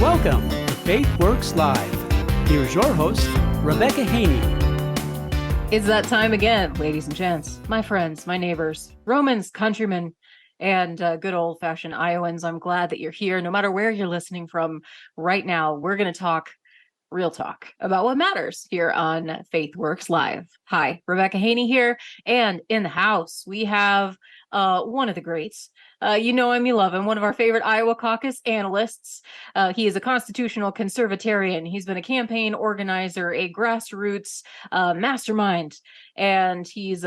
Welcome to Faith Works Live. Here's your host, Rebecca Haney. It's that time again, ladies and gents, my friends, my neighbors, Romans, countrymen, and good old-fashioned Iowans. I'm glad that you're here. No matter where you're listening from right now, we're going to talk real talk about what matters here on Faith Works Live. Hi, Rebecca Haney here, and in the house, we have one of the greats. You know him, you love him, one of our favorite Iowa caucus analysts. He is a constitutional conservatarian. He's been a campaign organizer, a grassroots mastermind, and he's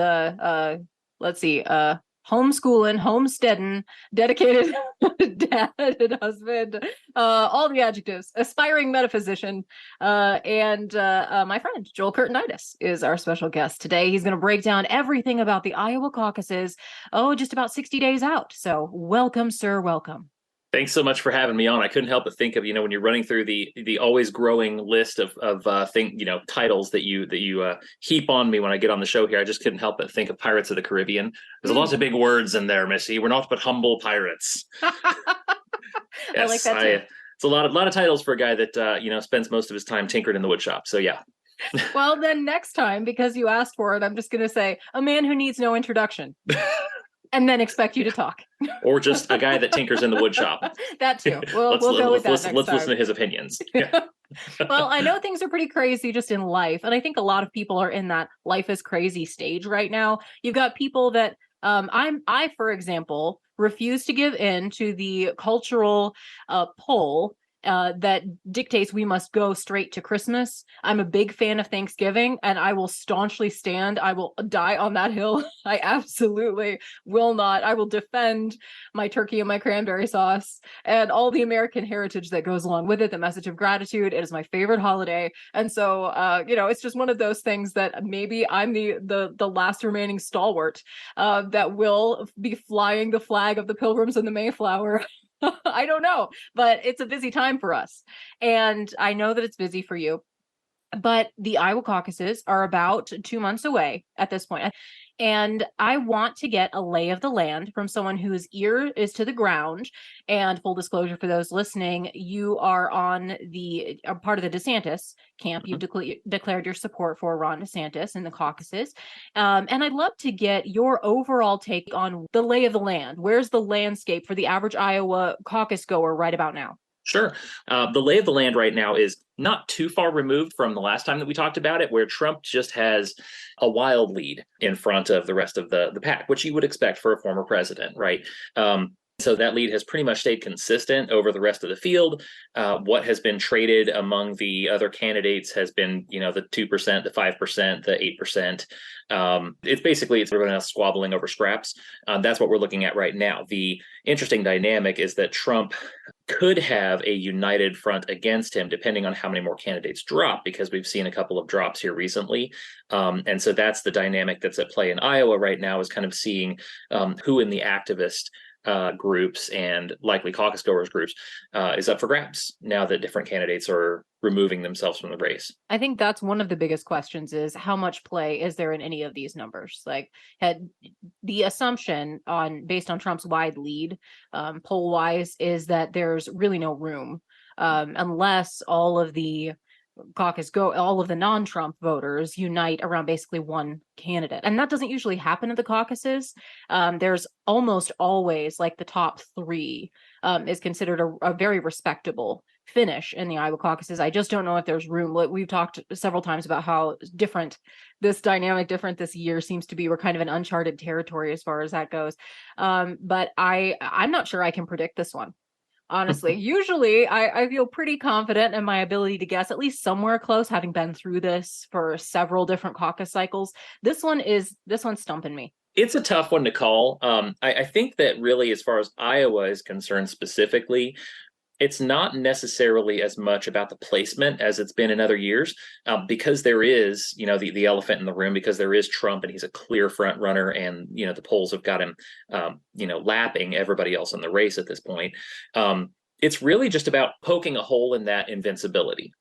homeschooling, homesteading, dedicated dad and husband, all the adjectives, aspiring metaphysician, and my friend Joel Kurtinitis is our special guest today. He's going to break down everything about the Iowa caucuses, just about 60 days out. So welcome, sir, welcome. Thanks so much for having me on. I couldn't help but think of, when you're running through the always growing list of titles that you heap on me when I get on the show here. I just couldn't help but think of Pirates of the Caribbean. There's lots of big words in there, Missy. We're not but humble pirates. Yes, I like that too. It's a lot of titles for a guy that spends most of his time tinkering in the wood shop. So yeah. Well, then next time, because you asked for it, I'm just going to say a man who needs no introduction. And then expect you to talk. Or just a guy that tinkers in the wood shop. That too. We'll go with that next time. Let's listen to his opinions. Yeah. Well, I know things are pretty crazy just in life. And I think a lot of people are in that life is crazy stage right now. You've got people that I, for example, refuse to give in to the cultural pull that dictates we must go straight to Christmas. I'm a big fan of Thanksgiving, and I will staunchly stand. I will die on that hill. I absolutely will not. I will defend my turkey and my cranberry sauce and all the American heritage that goes along with it, the message of gratitude. It is my favorite holiday. And so, it's just one of those things that maybe I'm the last remaining stalwart that will be flying the flag of the Pilgrims and the Mayflower. I don't know, but it's a busy time for us. And I know that it's busy for you. But the Iowa caucuses are about 2 months away at this point. And I want to get a lay of the land from someone whose ear is to the ground. And full disclosure for those listening, you are on the part of the DeSantis camp. You've declared your support for Ron DeSantis in the caucuses. And I'd love to get your overall take on the lay of the land. Where's the landscape for the average Iowa caucus goer right about now? Sure. The lay of the land right now is not too far removed from the last time that we talked about it, where Trump just has a wild lead in front of the rest of the pack, which you would expect for a former president, right? So that lead has pretty much stayed consistent over the rest of the field. What has been traded among the other candidates has been, the 2%, the 5%, the 8%. It's everyone else squabbling over scraps. That's what we're looking at right now. The interesting dynamic is that Trump could have a united front against him, depending on how many more candidates drop, because we've seen a couple of drops here recently. And so that's the dynamic that's at play in Iowa right now, is kind of seeing who in the activist groups and likely caucus goers groups is up for grabs now that different candidates are removing themselves from the race. I think that's one of the biggest questions, is how much play is there in any of these numbers? Like, had the assumption based on Trump's wide lead poll wise is that there's really no room unless all of the all of the non-Trump voters unite around basically one candidate. And that doesn't usually happen at the caucuses. There's almost always, like, the top three is considered a very respectable finish in the Iowa caucuses. I just don't know if there's room. We've talked several times about how different this year seems to be. We're kind of in uncharted territory as far as that goes. But I'm not sure I can predict this one. Honestly, usually I feel pretty confident in my ability to guess at least somewhere close, having been through this for several different caucus cycles. This one's stumping me. It's a tough one to call. I think that really, as far as Iowa is concerned specifically, it's not necessarily as much about the placement as it's been in other years, because there is, the elephant in the room, because there is Trump and he's a clear front runner, and, the polls have got him, lapping everybody else in the race at this point. It's really just about poking a hole in that invincibility.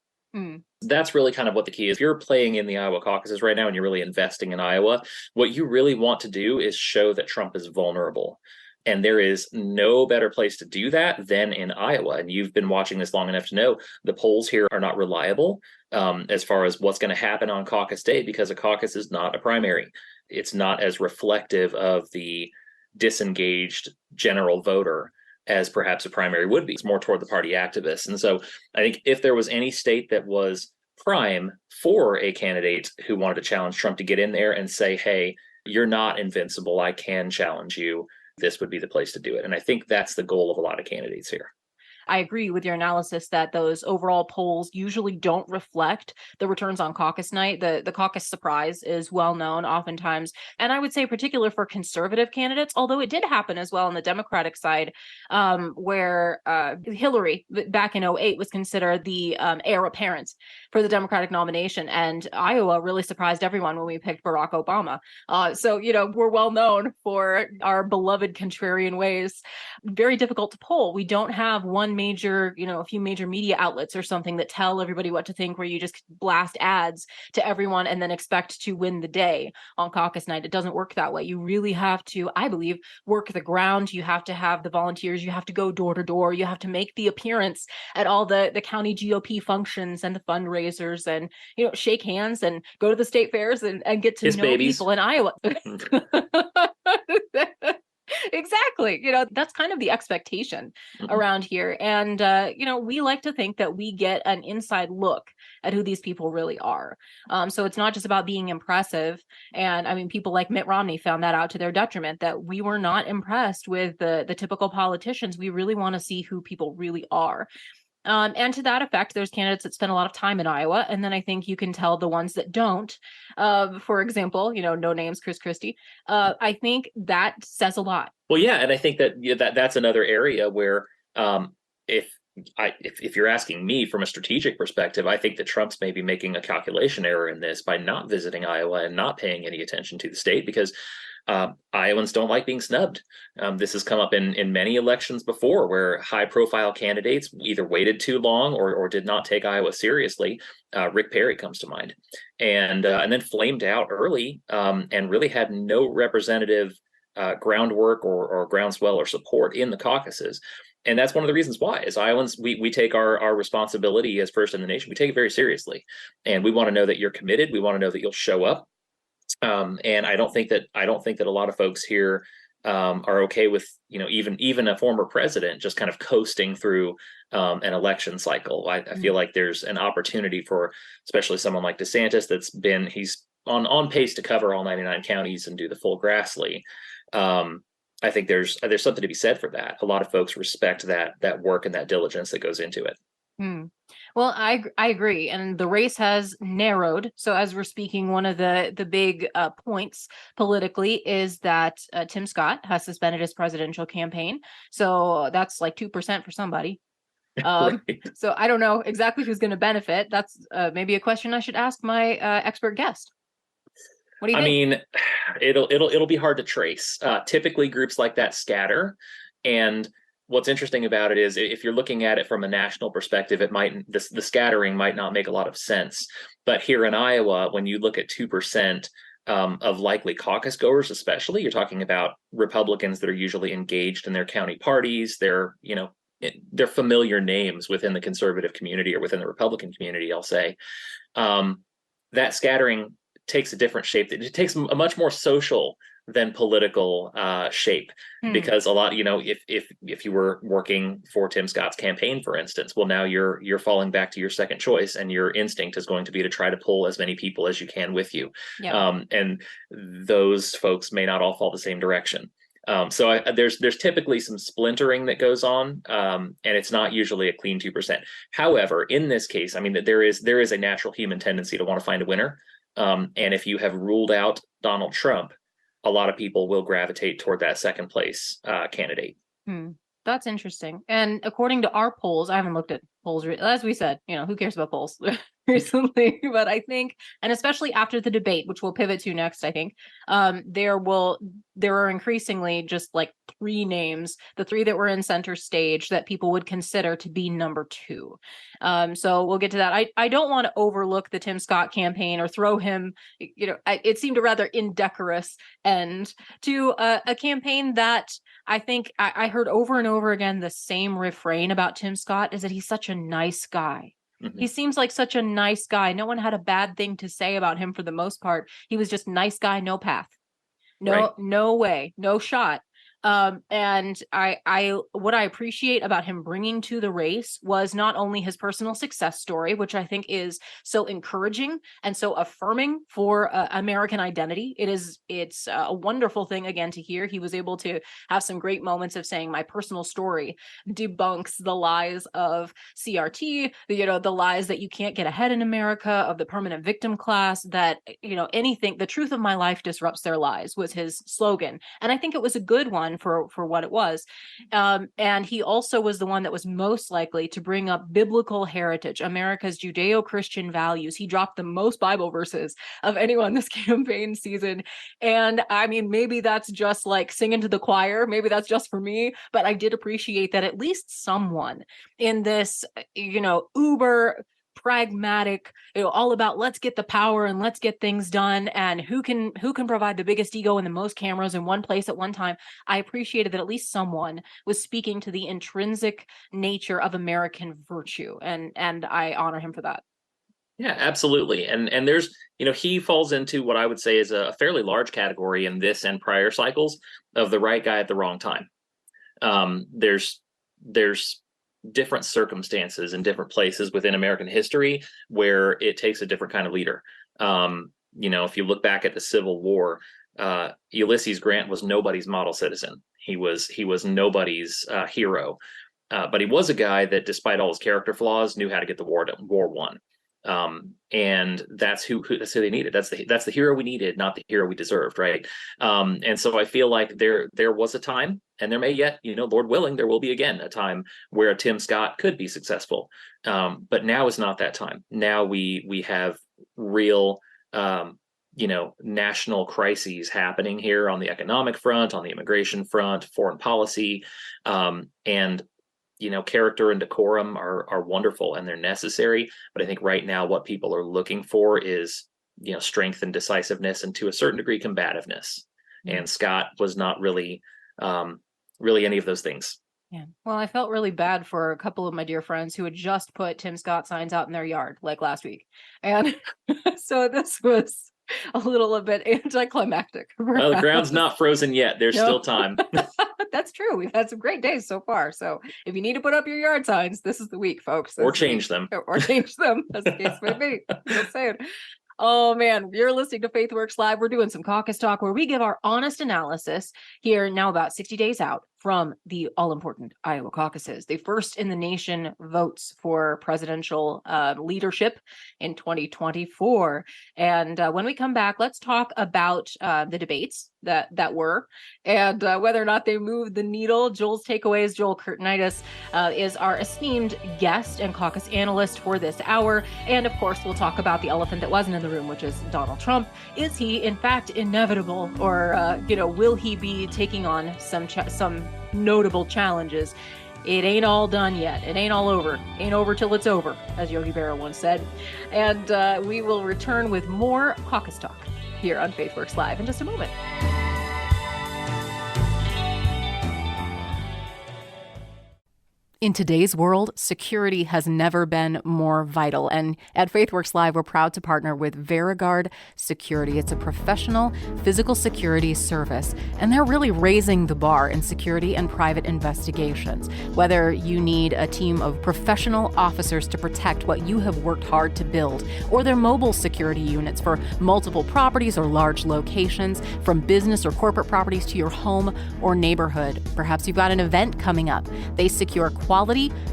That's really kind of what the key is. If you're playing in the Iowa caucuses right now and you're really investing in Iowa, what you really want to do is show that Trump is vulnerable. And there is no better place to do that than in Iowa. And you've been watching this long enough to know the polls here are not reliable as far as what's going to happen on caucus day, because a caucus is not a primary. It's not as reflective of the disengaged general voter as perhaps a primary would be. It's more toward the party activists. And so I think if there was any state that was prime for a candidate who wanted to challenge Trump to get in there and say, hey, you're not invincible, I can challenge you, this would be the place to do it. And I think that's the goal of a lot of candidates here. I agree with your analysis that those overall polls usually don't reflect the returns on caucus night. The caucus surprise is well known oftentimes. And I would say particular for conservative candidates, although it did happen as well on the Democratic side, where Hillary back in 2008 was considered the heir apparent for the Democratic nomination. And Iowa really surprised everyone when we picked Barack Obama. So, we're well known for our beloved contrarian ways. Very difficult to poll. We don't have one major, a few major media outlets or something that tell everybody what to think, where you just blast ads to everyone and then expect to win the day on caucus night. It doesn't work that way. You really have to, I believe, work the ground. You have to have the volunteers. You have to go door to door. You have to make the appearance at all the county GOP functions and the fundraisers and, shake hands and go to the state fairs and get to know people in Iowa. Exactly. That's kind of the expectation around here. And, we like to think that we get an inside look at who these people really are. So it's not just about being impressive. And I mean, people like Mitt Romney found that out to their detriment, that we were not impressed with the typical politicians. We really want to see who people really are. And to that effect, there's candidates that spend a lot of time in Iowa. And then I think you can tell the ones that don't. For example, no names, Chris Christie. I think that says a lot. Well, yeah. And I think that's another area where if you're asking me from a strategic perspective, I think that Trump's maybe making a calculation error in this by not visiting Iowa and not paying any attention to the state, because Iowans don't like being snubbed. This has come up in many elections before, where high-profile candidates either waited too long or did not take Iowa seriously. Rick Perry comes to mind, and then flamed out early and really had no representative groundwork or groundswell or support in the caucuses. And that's one of the reasons why, as Iowans, we take our responsibility as first in the nation. We take it very seriously, and we want to know that you're committed. We want to know that you'll show up. And I don't think that a lot of folks here are okay with even a former president just kind of coasting through an election cycle. I feel like there's an opportunity for especially someone like DeSantis he's on pace to cover all 99 counties and do the full Grassley. I think there's something to be said for that. A lot of folks respect that work and that diligence that goes into it. Well, I agree. And the race has narrowed. So as we're speaking, one of the big points politically is that Tim Scott has suspended his presidential campaign. So that's like 2% for somebody. Right. So I don't know exactly who's going to benefit. That's maybe a question I should ask my expert guest. What do you think? I mean, it'll be hard to trace. Typically, groups like that scatter, and what's interesting about it is if you're looking at it from a national perspective, the scattering might not make a lot of sense. But here in Iowa, when you look at 2% of likely caucus goers, especially, you're talking about Republicans that are usually engaged in their county parties. They're familiar names within the conservative community or within the Republican community, I'll say. That scattering takes a different shape. It takes a much more social than political shape, because a lot, if you were working for Tim Scott's campaign, for instance, well, now you're falling back to your second choice, and your instinct is going to be to try to pull as many people as you can with you. Yeah. And those folks may not all fall the same direction. So there's typically some splintering that goes on, and it's not usually a clean 2%. However, in this case, I mean, there is a natural human tendency to want to find a winner. And if you have ruled out Donald Trump, a lot of people will gravitate toward that second place candidate. That's interesting. And according to our polls, I haven't looked at polls, as we said, who cares about polls recently, but I think, and especially after the debate, which we'll pivot to next, I think, there are increasingly just like 3 names, the 3 that were in center stage, that people would consider to be number 2. So we'll get to that. I don't want to overlook the Tim Scott campaign or throw him, it seemed a rather indecorous end to a campaign that I think I heard over and over again the same refrain about Tim Scott, is that he's such a nice guy. Mhm. He seems like such a nice guy. No one had a bad thing to say about him for the most part. He was just nice guy, no path. Right. No way, no shot. And what I appreciate about him bringing to the race was not only his personal success story, which I think is so encouraging and so affirming for American identity. It's a wonderful thing again to hear. He was able to have some great moments of saying, my personal story debunks the lies of CRT, the lies that you can't get ahead in America, of the permanent victim class, that, anything, the truth of my life disrupts their lies, was his slogan. And I think it was a good one for what it was. And he also was the one that was most likely to bring up biblical heritage, America's Judeo-Christian values. He dropped the most Bible verses of anyone this campaign season. And I mean, maybe that's just like singing to the choir. Maybe that's just for me, but I did appreciate that at least someone in this, uber pragmatic, all about let's get the power and let's get things done, and who can provide the biggest ego and the most cameras in one place at one time. I appreciated that at least someone was speaking to the intrinsic nature of American virtue, and I honor him for that. Yeah, absolutely. And there's, he falls into what I would say is a fairly large category in this and prior cycles of the right guy at the wrong time. There's different circumstances in different places within American history where it takes a different kind of leader. If you look back at the Civil War, Ulysses Grant was nobody's model citizen. He was nobody's hero, but he was a guy that, despite all his character flaws, knew how to get the war won. And that's who they needed. That's the hero we needed, not the hero we deserved, right? And so I feel like there was a time, and there may yet, Lord willing, there will be again a time where a Tim Scott could be successful. But now is not that time. Now we have real national crises happening here on the economic front, on the immigration front, foreign policy, and character and decorum are wonderful and they're necessary. But I think right now what people are looking for is, strength and decisiveness, and to a certain degree, combativeness. Mm-hmm. And Scott was not really any of those things. Yeah. Well, I felt really bad for a couple of my dear friends who had just put Tim Scott signs out in their yard like last week. And so this was a bit anticlimactic. Well, the ground's not frozen yet. There's still time. That's true. We've had some great days so far. So if you need to put up your yard signs, this is the week, folks. Or change them. Or change them, as the case may be. Just saying. Oh, man, you're listening to FaithWorks Live. We're doing some Caucus Talk where we give our honest analysis here now about 60 days out from the all-important Iowa caucuses, the first in the nation votes for presidential leadership in 2024. And when we come back, let's talk about the debates that were, and whether or not they moved the needle. Joel's takeaways. Joel Kurtinitis is our esteemed guest and caucus analyst for this hour. And of course, we'll talk about the elephant that wasn't in the room, which is Donald Trump. Is he in fact inevitable, or will he be taking on some notable challenges? It ain't all done yet. It ain't all over. Ain't over till it's over, as Yogi Berra once said. And we will return with more Caucus Talk here on FaithWorks Live in just a moment. In today's world, security has never been more vital. And at FaithWorks Live, we're proud to partner with VeriGuard Security. It's a professional physical security service, and they're really raising the bar in security and private investigations. Whether you need a team of professional officers to protect what you have worked hard to build, or their mobile security units for multiple properties or large locations, from business or corporate properties to your home or neighborhood. Perhaps you've got an event coming up. They secure quality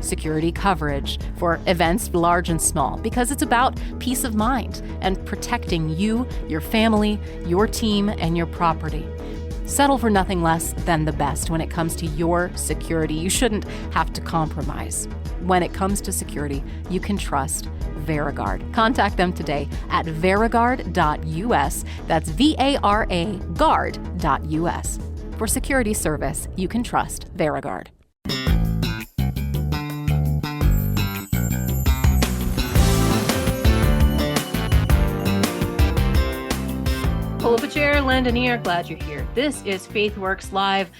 security coverage for events large and small, because it's about peace of mind and protecting you, your family, your team, and your property. Settle for nothing less than the best when it comes to your security. You shouldn't have to compromise. When it comes to security, you can trust VeriGuard. Contact them today at verigard.us. That's VARA guard.us. For security service, you can trust VeriGuard. Pull up a chair, lend an ear. Glad you're here. This is FaithWorks Live.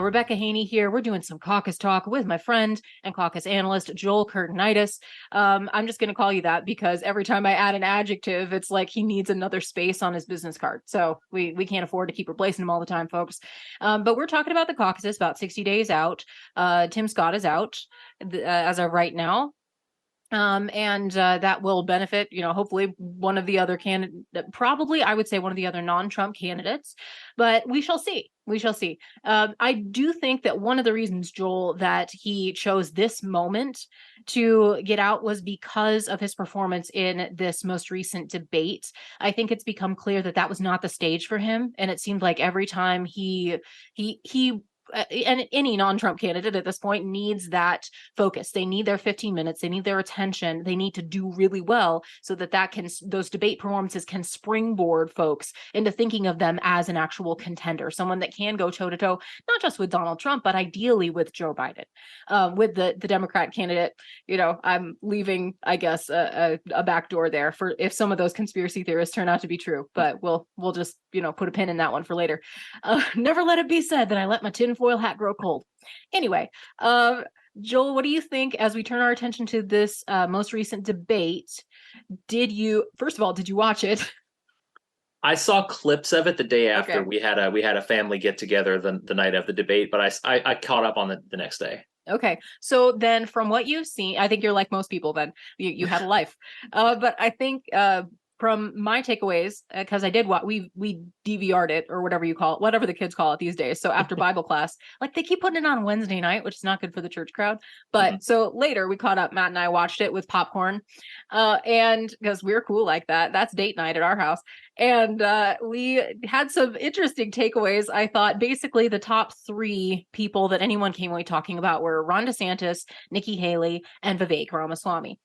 Rebecca Haney here. We're doing some caucus talk with my friend and caucus analyst, Joel Kurtinitis. I'm just going to call you that because every time I add an adjective, it's like he needs another space on his business card. So we can't afford to keep replacing him all the time, folks. But we're talking about the caucuses, about 60 days out. Tim Scott is out as of right now. And that will benefit, hopefully one of the other probably I would say one of the other non-Trump candidates, but we shall see. We shall see. I do think that one of the reasons, Joel, that he chose this moment to get out was because of his performance in this most recent debate. I think it's become clear that that was not the stage for him, and it seemed like every time he and any non-Trump candidate at this point needs that focus. They need their 15 minutes. They need their attention. They need to do really well so that those debate performances can springboard folks into thinking of them as an actual contender, someone that can go toe to toe, not just with Donald Trump, but ideally with Joe Biden. With the Democrat candidate, I'm leaving, I guess, a back door there for if some of those conspiracy theorists turn out to be true. But we'll just put a pin in that one for later. Never let it be said that I let my tinfoil hat grow cold. Anyway, Joel, what do you think as we turn our attention to this most recent debate? First of all, did you watch it? I saw clips of it the day after. Okay. We had a family get together the night of the debate, but I caught up on the next day. Okay. So then from what you've seen, I think you're like most people then. You had a life. But I think from my takeaways, because I did what we DVR'd it or whatever you call it, whatever the kids call it these days. So after Bible class, like they keep putting it on Wednesday night, which is not good for the church crowd. But so later we caught up, Matt and I watched it with popcorn. And because we're cool like that, that's date night at our house. And we had some interesting takeaways. I thought basically the top three people that anyone came away talking about were Ron DeSantis, Nikki Haley, and Vivek Ramaswamy.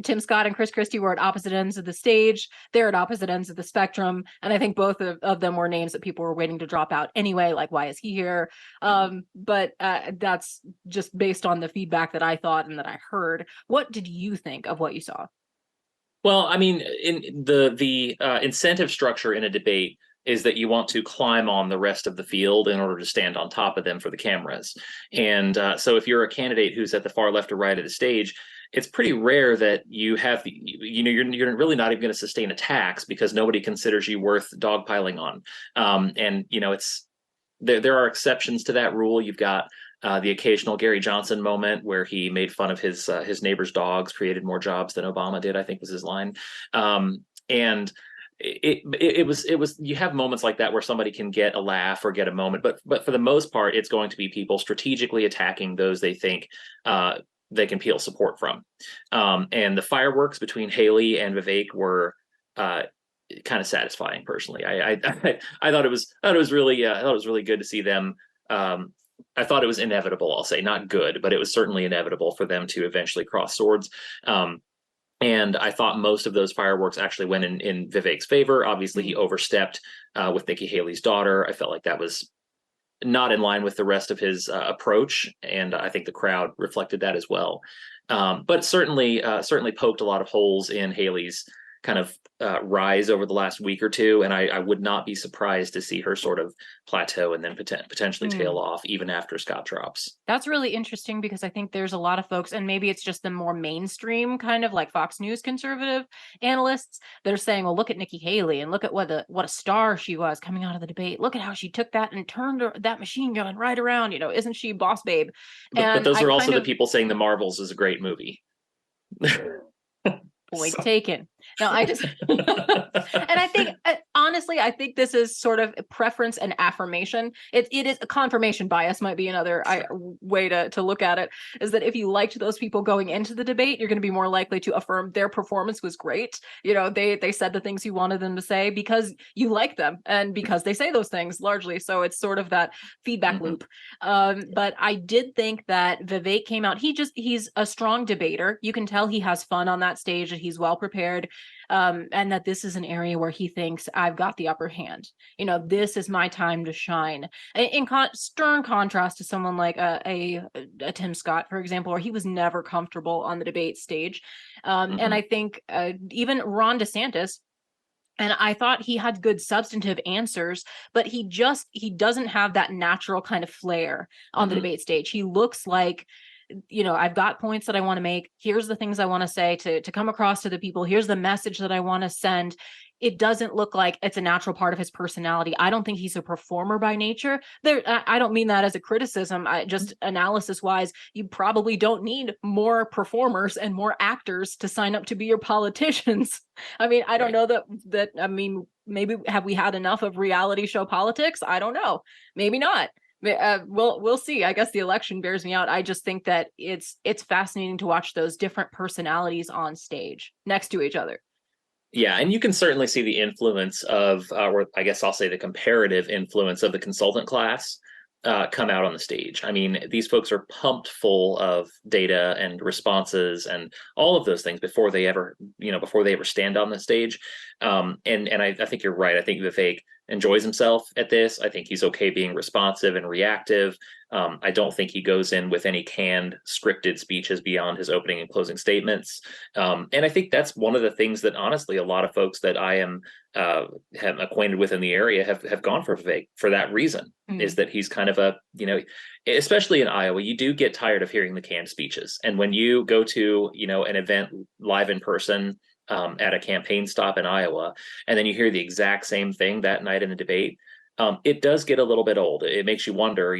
Tim Scott and Chris Christie were at opposite ends of the stage. They're at opposite ends of the spectrum. And I think both of them were names that people were waiting to drop out anyway, like, why is he here? But that's just based on the feedback that I thought and that I heard. What did you think of what you saw? Well, I mean, in the incentive structure in a debate is that you want to climb on the rest of the field in order to stand on top of them for the cameras. And so if you're a candidate who's at the far left or right of the stage, it's pretty rare that you have you're really not even going to sustain attacks because nobody considers you worth dogpiling on. And it's there are exceptions to that rule. You've got the occasional Gary Johnson moment where he made fun of his neighbor's dogs, created more jobs than Obama did, I think was his line. And it was you have moments like that where somebody can get a laugh or get a moment, but for the most part, it's going to be people strategically attacking those they think they can peel support from. And the fireworks between Haley and Vivek were kind of satisfying personally. I thought it was really good to see them. I thought it was inevitable, I'll say, not good, but it was certainly inevitable for them to eventually cross swords. And I thought most of those fireworks actually went in Vivek's favor. Obviously, he overstepped with Nikki Haley's daughter. I felt like that was not in line with the rest of his approach, and I think the crowd reflected that as well. But certainly poked a lot of holes in Haley's kind of rise over the last week or two, and I would not be surprised to see her sort of plateau and then potentially tail off even after Scott drops. That's really interesting because I think there's a lot of folks, and maybe it's just the more mainstream kind of like Fox News conservative analysts that are saying, well, look at Nikki Haley and look at what a star she was coming out of the debate. Look at how she took that and turned that machine gun right around. Isn't she boss babe? But those are also the people saying The Marvels is a great movie. Point taken. No, I just, and I think, honestly, I think this is sort of preference and affirmation. It is a confirmation bias might be another way to look at it, is that if you liked those people going into the debate, you're going to be more likely to affirm their performance was great. They said the things you wanted them to say because you like them and because they say those things largely. So it's sort of that feedback loop. But I did think that Vivek came out. He's a strong debater. You can tell he has fun on that stage, that he's well prepared. And that this is an area where he thinks I've got the upper hand. This is my time to shine. In stern contrast to someone like a Tim Scott, for example, where he was never comfortable on the debate stage. And I think even Ron DeSantis, And I thought he had good substantive answers, but he doesn't have that natural kind of flair on the debate stage. He looks like, I've got points that I want to make. Here's the things I want to say to come across to the people. Here's the message that I want to send. It doesn't look like it's a natural part of his personality. I don't think he's a performer by nature. I don't mean that as a criticism. Just analysis wise, you probably don't need more performers and more actors to sign up to be your politicians. I mean, I don't know that. I mean, maybe have we had enough of reality show politics? I don't know. Maybe not. We'll see. I guess the election bears me out. I just think that it's fascinating to watch those different personalities on stage next to each other. Yeah, and you can certainly see the influence of, or I guess I'll say the comparative influence of the consultant class come out on the stage. I mean, these folks are pumped full of data and responses and all of those things before they ever stand on the stage. And I think you're right. I think Vivek enjoys himself at this. I think he's okay being responsive and reactive. I don't think he goes in with any canned scripted speeches beyond his opening and closing statements. And I think that's one of the things that honestly a lot of folks that I am acquainted with in the area have gone for Vivek for that reason, is that he's kind of especially in Iowa, you do get tired of hearing the canned speeches. And when you go to, an event live in person, at a campaign stop in Iowa, and then you hear the exact same thing that night in the debate, it does get a little bit old. It makes you wonder,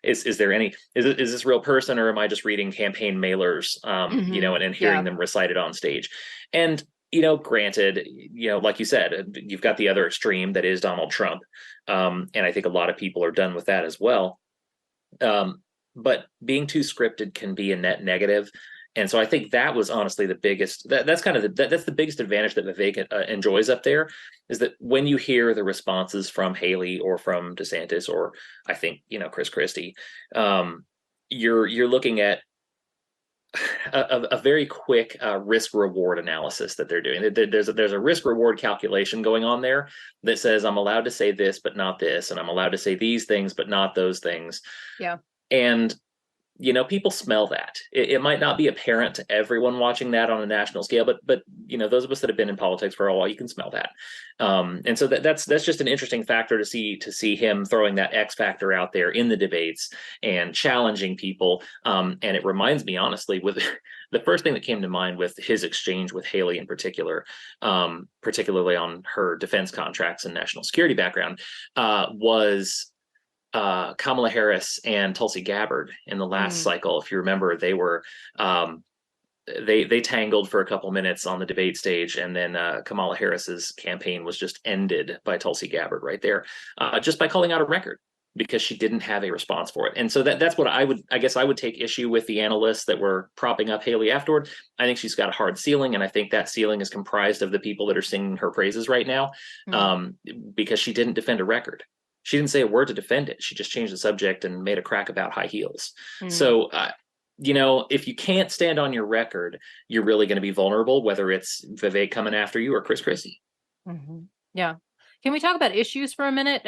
is this real person, or am I just reading campaign mailers, and hearing them recited on stage? And, granted, like you said, you've got the other extreme that is Donald Trump. And I think a lot of people are done with that as well. But being too scripted can be a net negative. And so I think that was honestly the biggest, that's the biggest advantage that Vivek enjoys up there, is that when you hear the responses from Haley or from DeSantis, or I think, Chris Christie, you're looking at a very quick risk reward analysis that they're doing. There's a risk reward calculation going on there that says I'm allowed to say this, but not this, and I'm allowed to say these things, but not those things. Yeah. And people smell that. It might not be apparent to everyone watching that on a national scale, but those of us that have been in politics for a while, you can smell that. And so that's just an interesting factor to see him throwing that X factor out there in the debates and challenging people. And it reminds me, honestly, with the first thing that came to mind with his exchange with Haley in particular, particularly on her defense contracts and national security background, was Kamala Harris and Tulsi Gabbard in the last cycle. If you remember, they were they tangled for a couple minutes on the debate stage, and then Kamala Harris's campaign was just ended by Tulsi Gabbard right there, just by calling out a record, because she didn't have a response for it. And so that's what I would take issue with the analysts that were propping up Haley afterward. I think she's got a hard ceiling, and I think that ceiling is comprised of the people that are singing her praises right now, because she didn't defend a record. She didn't say a word to defend it. She just changed the subject and made a crack about high heels. So, if you can't stand on your record, you're really going to be vulnerable, whether it's Vivek coming after you or Chris Christie. Yeah. Can we talk about issues for a minute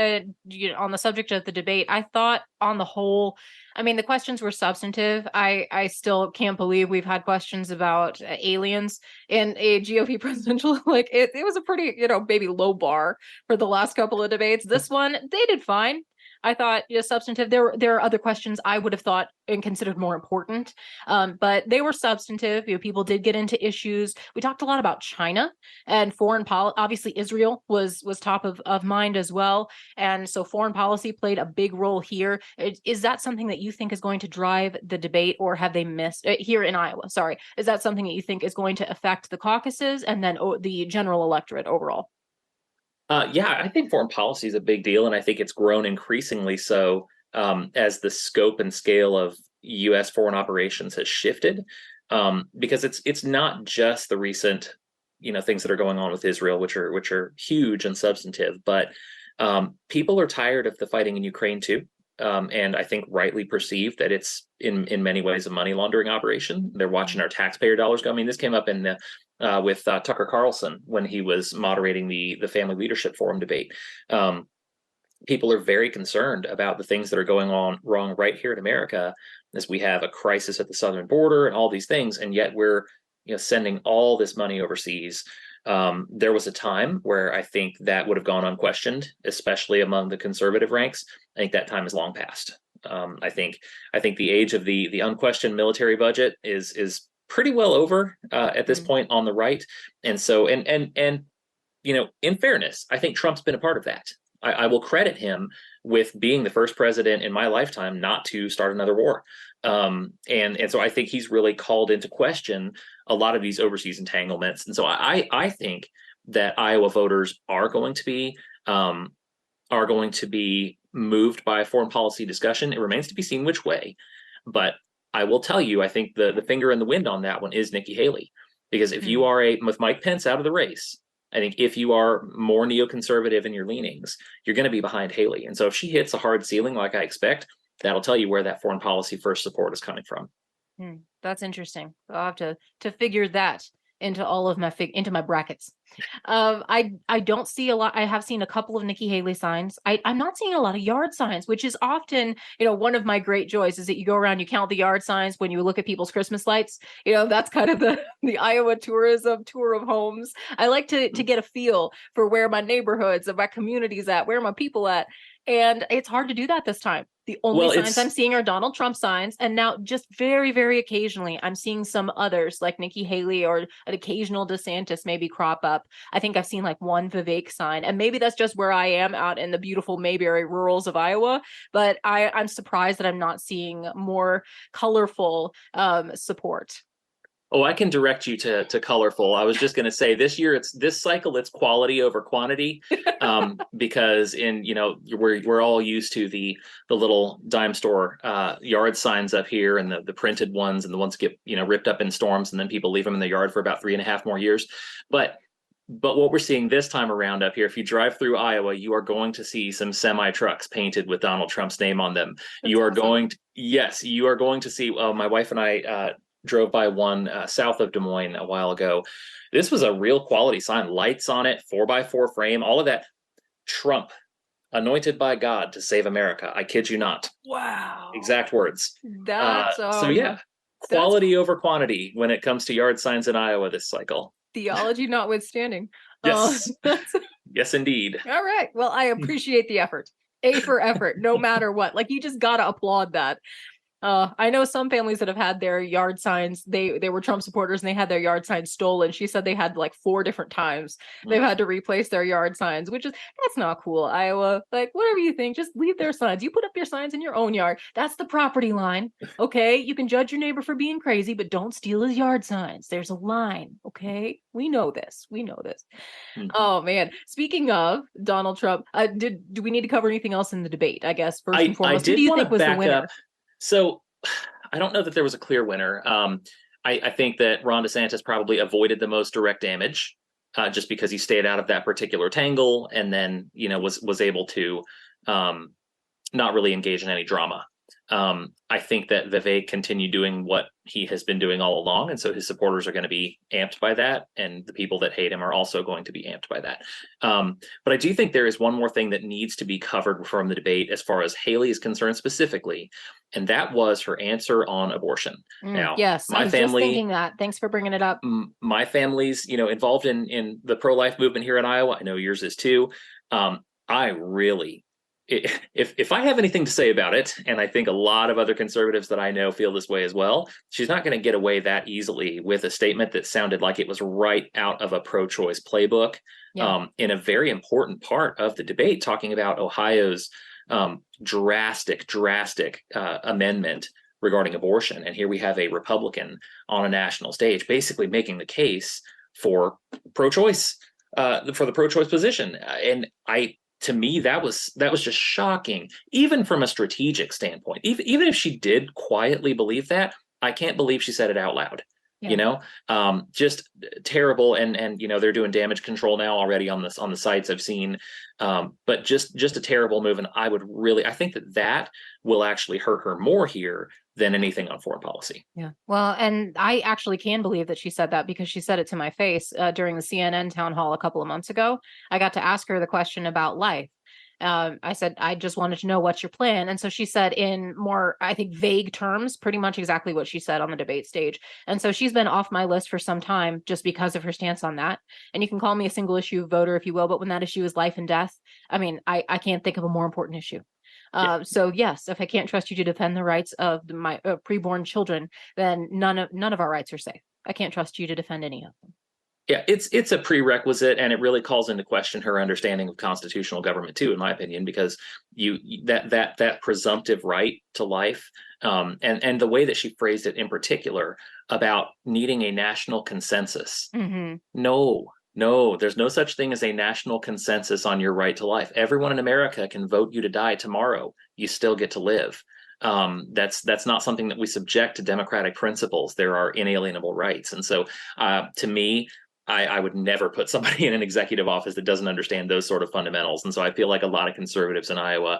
on the subject of the debate? I thought on the whole, the questions were substantive. I still can't believe we've had questions about aliens in a GOP presidential. It was a pretty, maybe low bar for the last couple of debates. This one, they did fine. I thought substantive. There are other questions I would have thought and considered more important, but they were substantive. People did get into issues. We talked a lot about China and foreign policy. Obviously, Israel was top of mind as well, and so foreign policy played a big role here. Is that something that you think is going to drive the debate, or have they missed here in Iowa? Sorry, is that something that you think is going to affect the caucuses and then the general electorate overall? Yeah, I think foreign policy is a big deal, and I think it's grown increasingly so as the scope and scale of U.S. foreign operations has shifted, because it's not just the recent things that are going on with Israel, which are huge and substantive, but people are tired of the fighting in Ukraine too. And I think rightly perceived that it's in many ways a money laundering operation. They're watching our taxpayer dollars go. This came up in the with Tucker Carlson when he was moderating the Family Leadership Forum debate. People are very concerned about the things that are going on wrong right here in America, as we have a crisis at the southern border and all these things, and yet we're sending all this money overseas There was a time where I think that would have gone unquestioned, especially among the conservative ranks. I think that time is long past. I think the age of the unquestioned military budget is pretty well over at this point on the right. And so and in fairness, I think Trump's been a part of that. I will credit him with being the first president in my lifetime not to start another war. And so I think he's really called into question a lot of these overseas entanglements. And so I think that Iowa voters are going to be moved by a foreign policy discussion. It remains to be seen which way. But I will tell you, I think the finger in the wind on that one is Nikki Haley. Because if you are with Mike Pence out of the race, I think if you are more neoconservative in your leanings, you're going to be behind Haley. And so if she hits a hard ceiling like I expect, that'll tell you where that foreign policy first support is coming from. That's interesting. I'll have to figure that into all of into my brackets. I don't see a lot. I have seen a couple of Nikki Haley signs. I'm not seeing a lot of yard signs, which is often, one of my great joys is that you go around, you count the yard signs when you look at people's Christmas lights. That's kind of the Iowa tourism tour of homes. I like to get a feel for where my neighborhoods and my communities at, where my people at. And it's hard to do that this time. The only signs I'm seeing are Donald Trump signs. And now just very, very occasionally, I'm seeing some others like Nikki Haley or an occasional DeSantis maybe crop up. I think I've seen like one Vivek sign. And maybe that's just where I am out in the beautiful Mayberry rurals of Iowa. But I'm surprised that I'm not seeing more colorful support. Oh, I can direct you to colorful. I was just going to say this cycle, it's quality over quantity, because we're all used to the little dime store yard signs up here and the printed ones and the ones that get ripped up in storms and then people leave them in the yard for about 3.5 more years. But what we're seeing this time around up here, if you drive through Iowa, you are going to see some semi trucks painted with Donald Trump's name on them. You are going to see. My wife and I drove by one south of Des Moines a while ago. This was a real quality sign, lights on it, 4x4 frame, all of that. Trump, anointed by God to save America. I kid you not. Wow. Exact words. That's quality over quantity when it comes to yard signs in Iowa this cycle. Theology notwithstanding. Yes. Yes, indeed. All right. Well, I appreciate the effort. A for effort, no matter what. Like, you just got to applaud that. I know some families that have had their yard signs. They were Trump supporters and they had their yard signs stolen. She said they had like 4 different times they've had to replace their yard signs, that's not cool. Iowa, like, whatever you think, just leave their signs. You put up your signs in your own yard. That's the property line. Okay. You can judge your neighbor for being crazy, but don't steal his yard signs. There's a line. Okay. We know this. Mm-hmm. Oh man. Speaking of Donald Trump, do we need to cover anything else in the debate? I guess first and foremost, who do you think was the winner? So I don't know that there was a clear winner. I think that Ron DeSantis probably avoided the most direct damage just because he stayed out of that particular tangle and then, was able to not really engage in any drama. I think that Vivek continued doing what he has been doing all along. And so his supporters are going to be amped by that. And the people that hate him are also going to be amped by that. But I do think there is one more thing that needs to be covered from the debate as far as Haley is concerned specifically. And that was her answer on abortion. Now, yes, I was just thinking that. Thanks for bringing it up. My family's, involved in the pro-life movement here in Iowa. I know yours is too. I really, if I have anything to say about it, and I think a lot of other conservatives that I know feel this way as well, she's not going to get away that easily with a statement that sounded like it was right out of a pro-choice playbook. In a very important part of the debate, talking about Ohio's drastic amendment regarding abortion. And here we have a Republican on a national stage basically making the case for pro-choice, for the pro-choice position. And to me, that was just shocking, even from a strategic standpoint. Even if she did quietly believe that, I can't believe she said it out loud. Just terrible. And they're doing damage control now already on the sites I've seen. But just a terrible move. And I think that will actually hurt her more here than anything on foreign policy. Yeah. Well, and I actually can believe that she said that because she said it to my face during the CNN town hall a couple of months ago. I got to ask her the question about life. I said, I just wanted to know what's your plan. And so she said in more, I think, vague terms, pretty much exactly what she said on the debate stage. And so she's been off my list for some time just because of her stance on that. And you can call me a single issue voter if you will, but when that issue is life and death, I mean, I can't think of a more important issue. So yes, if I can't trust you to defend the rights of my preborn children, then none of our rights are safe. I can't trust you to defend any of them. Yeah, it's a prerequisite, and it really calls into question her understanding of constitutional government too, in my opinion, because that presumptive right to life, and the way that she phrased it in particular about needing a national consensus. Mm-hmm. No, there's no such thing as a national consensus on your right to life. Everyone in America can vote you to die tomorrow. You still get to live. That's not something that we subject to democratic principles. There are inalienable rights, and so to me, I would never put somebody in an executive office that doesn't understand those sort of fundamentals. And so I feel like a lot of conservatives in Iowa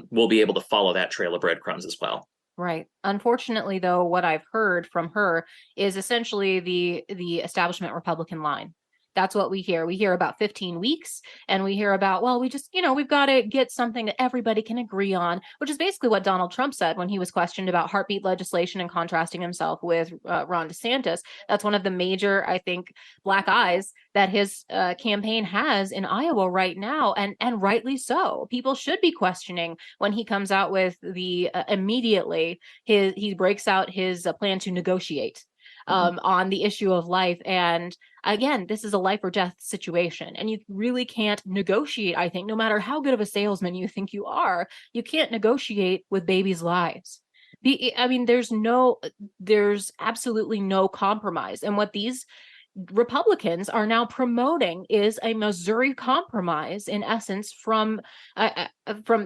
will be able to follow that trail of breadcrumbs as well. Right. Unfortunately, though, what I've heard from her is essentially the establishment Republican line. That's what we hear. We hear about 15 weeks and we hear about, well, we just, we've got to get something that everybody can agree on, which is basically what Donald Trump said when he was questioned about heartbeat legislation and contrasting himself with Ron DeSantis. That's one of the major, I think, black eyes that his campaign has in Iowa right now. And rightly so. People should be questioning when he comes out with the immediately he breaks out his plan to negotiate on the issue of life. And again, this is a life or death situation. And you really can't negotiate, I think, no matter how good of a salesman you think you are, you can't negotiate with babies' lives. I mean, there's absolutely no compromise. And what these Republicans are now promoting is a Missouri compromise, in essence, from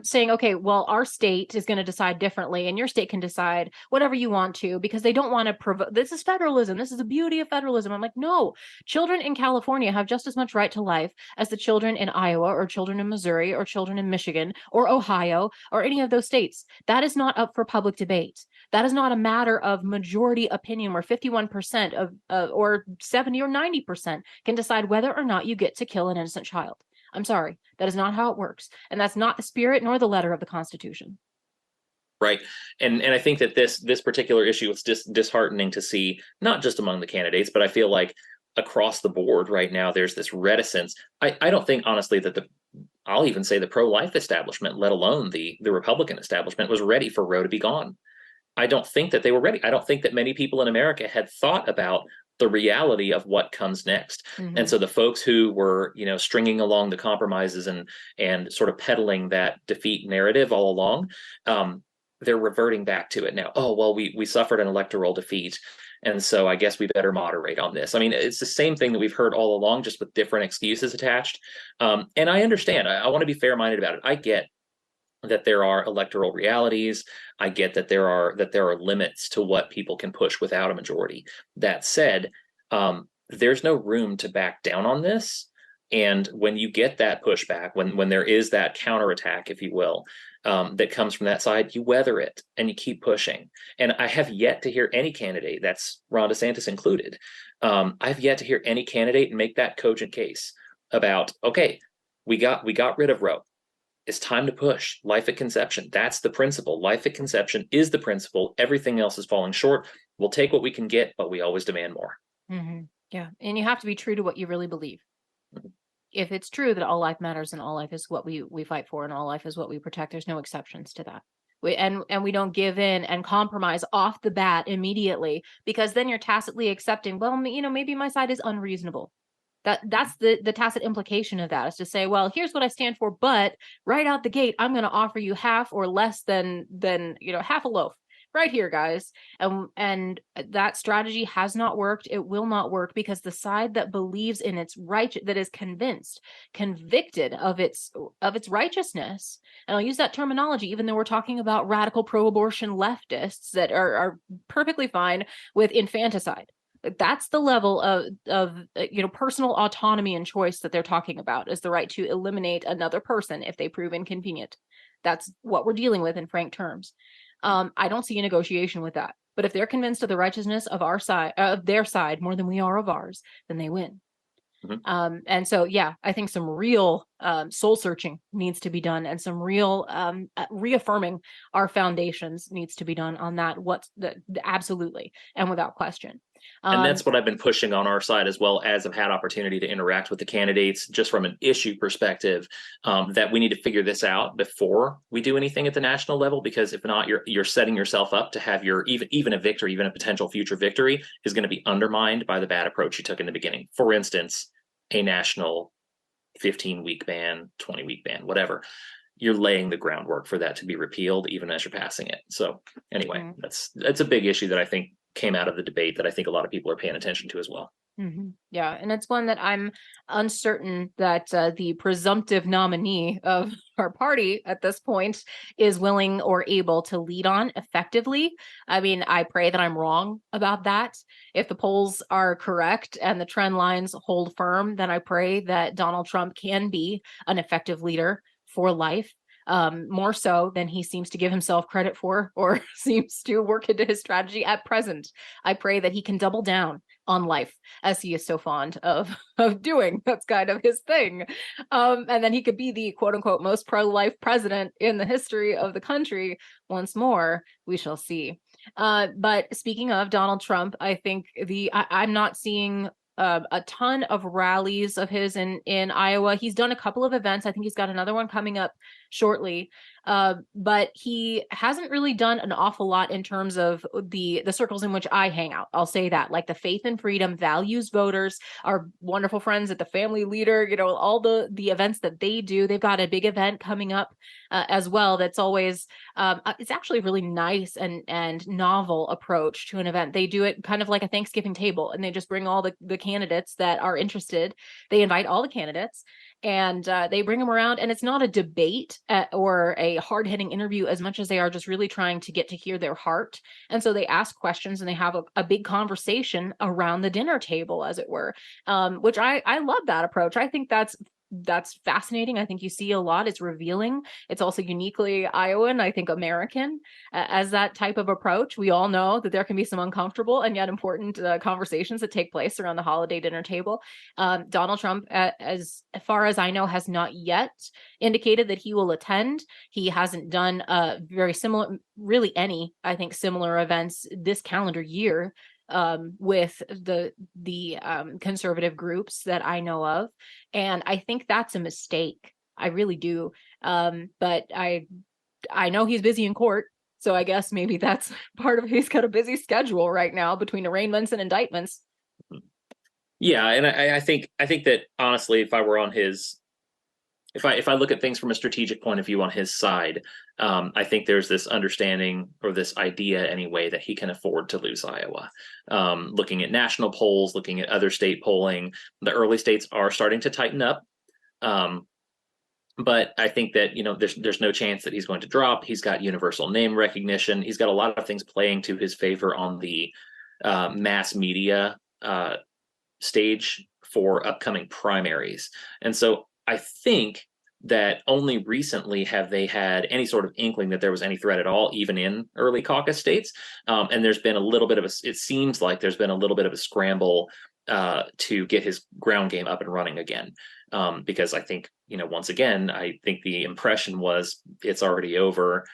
saying, okay, well, our state is going to decide differently, and your state can decide whatever you want to, because they don't want to provoke. This is federalism. This is the beauty of federalism. I'm like, no, children in California have just as much right to life as the children in Iowa, or children in Missouri, or children in Michigan, or Ohio, or any of those states. That is not up for public debate. That is not a matter of majority opinion where 51% or 70 or 90% can decide whether or not you get to kill an innocent child. I'm sorry. That is not how it works. And that's not the spirit nor the letter of the Constitution. Right. And I think that this particular issue is disheartening to see, not just among the candidates, but I feel like across the board right now, there's this reticence. I don't think, honestly, that I'll even say the pro-life establishment, let alone the Republican establishment, was ready for Roe to be gone. I don't think that they were ready. I don't think that many people in America had thought about the reality of what comes next. Mm-hmm. And so the folks who were, stringing along the compromises and sort of peddling that defeat narrative all along, they're reverting back to it now. Oh, well, we suffered an electoral defeat, and so I guess we better moderate on this. I mean, it's the same thing that we've heard all along, just with different excuses attached. And I understand. I want to be fair-minded about it. I get that there are electoral realities. I get that there are limits to what people can push without a majority. That said, there's no room to back down on this. And when you get that pushback, when there is that counterattack, if you will, that comes from that side, you weather it and you keep pushing. And I have yet to hear any candidate, that's Ron DeSantis included, I've yet to hear any candidate make that cogent case about, okay, we got rid of Roe. It's time to push life at conception. That's the principle. Life at conception is the principle. Everything else is falling short. We'll take what we can get, but we always demand more. Mm-hmm. Yeah. And you have to be true to what you really believe. Mm-hmm. If it's true that all life matters and all life is what we fight for and all life is what we protect, there's no exceptions to that. And we don't give in and compromise off the bat immediately, because then you're tacitly accepting, well, maybe my side is unreasonable. That's the tacit implication of that, is to say, well, here's what I stand for, but right out the gate, I'm going to offer you half or less than half a loaf right here, guys. And that strategy has not worked. It will not work, because the side that believes in its right, that is convicted of its righteousness, and I'll use that terminology, even though we're talking about radical pro-abortion leftists that are perfectly fine with infanticide. That's the level of personal autonomy and choice that they're talking about, is the right to eliminate another person if they prove inconvenient. That's what we're dealing with in frank terms. I don't see a negotiation with that. But if they're convinced of the righteousness of our side, of their side, more than we are of ours, then they win. And so, yeah, I think some real soul searching needs to be done, and some real reaffirming our foundations needs to be done on that. Absolutely and without question. And that's what I've been pushing on our side, as well as I've had opportunity to interact with the candidates just from an issue perspective, that we need to figure this out before we do anything at the national level, because if not, you're setting yourself up to have your even a victory, even a potential future victory is going to be undermined by the bad approach you took in the beginning. For instance, a national 15-week ban, 20-week ban, whatever. You're laying the groundwork for that to be repealed even as you're passing it. So anyway, that's a big issue that I think came out of the debate that I think a lot of people are paying attention to as well. Yeah, and it's one that I'm uncertain that the presumptive nominee of our party at this point is willing or able to lead on effectively. I mean, I pray that I'm wrong about that. If the polls are correct and the trend lines hold firm, then I pray that Donald Trump can be an effective leader for life. More so than he seems to give himself credit for, or seems to work into his strategy at present. I pray that he can double down on life, as he is so fond of doing. That's kind of his thing. And then he could be the quote unquote most pro-life president in the history of the country once more. We shall see. But speaking of Donald Trump, I think I'm not seeing a ton of rallies of his in Iowa. He's done a couple of events. I think he's got another one coming up shortly. But he hasn't really done an awful lot in terms of the circles in which I hang out. I'll say that, like the Faith and Freedom Values voters, our wonderful friends at the Family Leader, all the events that they do. They've got a big event coming up as well. That's always it's actually a really nice and novel approach to an event. They do it kind of like a Thanksgiving table, and they just bring all the candidates that are interested. They invite all the candidates, and they bring them around, and it's not a debate or a hard-hitting interview as much as they are just really trying to get to hear their heart. And so they ask questions, and they have a big conversation around the dinner table, as it were, which I love that approach. I think that's fascinating. I think you see a lot. It's revealing. It's also uniquely Iowan, I think American, as that type of approach. We all know that there can be some uncomfortable and yet important conversations that take place around the holiday dinner table. Donald Trump, as far as I know, has not yet indicated that he will attend. He hasn't done very similar, really any, I think, similar events this calendar year with the conservative groups that I know of. And I think that's a mistake. I really do. But I know he's busy in court. So I guess maybe that's part of, he's got a busy schedule right now between arraignments and indictments. Yeah. And I think that honestly, if I were on his, if I look at things from a strategic point of view on his side, I think there's this understanding, or this idea anyway, that he can afford to lose Iowa. Looking at national polls, looking at other state polling, the early states are starting to tighten up. But I think that, there's no chance that he's going to drop. He's got universal name recognition. He's got a lot of things playing to his favor on the mass media stage for upcoming primaries. And so I think that only recently have they had any sort of inkling that there was any threat at all, even in early caucus states. And there's been a little bit of it seems like there's been a little bit of a scramble to get his ground game up and running again. Because I think, once again, I think the impression was it's already over.